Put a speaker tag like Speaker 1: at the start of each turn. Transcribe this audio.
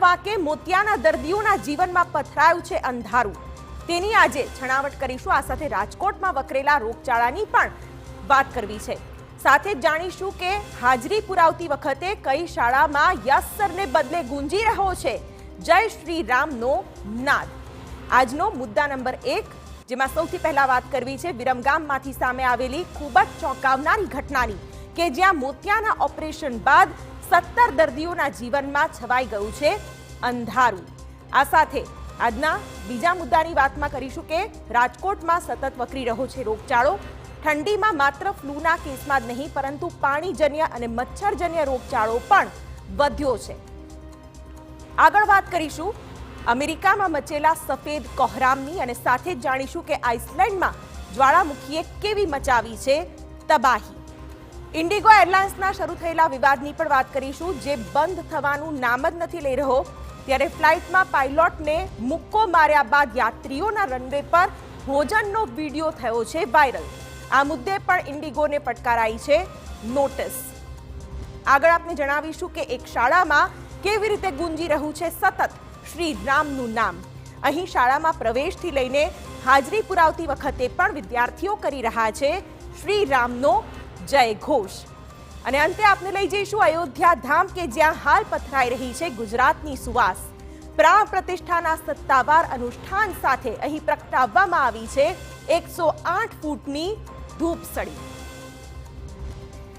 Speaker 1: વાકે મોતિયાના દર્દીઓના જીવનમાં પથરાયું છે અંધારું. તેની આજે છણાવટ કરીશું. આ સાથે રાજકોટમાં વકરેલા રોગચાળાની પણ વાત કરવી છે. સાથે જ જાણીશું કે હાજરી પુરાવતી વખતે કઈ શાળામાં યસ સરને બદલે ગુંજી રહ્યો છે જય શ્રી રામનો નાદ. આજનો મુદ્દા નંબર 1, જેમાં સૌથી પહેલા વાત કરવી છે વિરમગામમાંથી સામે આવેલી ખૂબ જ ચોંકાવનારી ઘટનાની, કે જ્યાં મોતિયાના ઓપરેશન બાદ 17 દર્દીઓના જીવનમાં છવાઈ ગયું છે અંધારું. આ સાથે આજના બીજા મુદ્દાની વાતમાં કરીશું કે રાજકોટમાં સતત વકરી રહ્યો છે રોગચાળો. ઠંડીમાં માત્ર ફ્લૂના કેસમાં જ નહીં, પરંતુ પાણીજન્ય અને મચ્છરજન્ય રોગચાળો પણ વધ્યો છે. આગળ વાત કરીશું અમેરિકામાં મચેલા સફેદ કોહરામની, અને સાથે જ જાણીશું કે આઇસલેન્ડમાં જ્વાળામુખીએ કેવી મચાવી છે તબાહી. ઇન્ડિગો એરલાઇન્સના શરૂ થયેલા વિવાદની પણ વાત કરીશું, જે બંધ થવાનું નામ જ નથી લઈ રહ્યો. ત્યારે ફ્લાઇટમાં પાયલોટને મુક્કો માર્યા બાદ યાત્રીઓના રનવે પર ભોજનનો વિડીયો થયો છે વાયરલ. આ મુદ્દે પણ ઇન્ડિગોને ફટકારાઈ છે નોટિસ. આગળ આપને જણાવીશું કે એક શાળામાં કેવી રીતે ગુંજી રહ્યું છે સતત શ્રી રામનું નામ. અહીં શાળામાં પ્રવેશથી લઈને હાજરી પુરાવતી વખતે પણ વિદ્યાર્થીઓ કરી રહ્યા છે શ્રી રામનો જય ઘોષ. અને અંતે આપને લઈ જઈશું અયોધ્યા ધામ, કે જ્યાં હાલ પથરાઈ રહી છે ગુજરાતની સુવાસ. પ્રાણ પ્રતિષ્ઠાના સત્તાવાર અનુષ્ઠાન સાથે અહીં પ્રગટાવવામાં આવી છે 108 ફૂટની ધૂપસળી.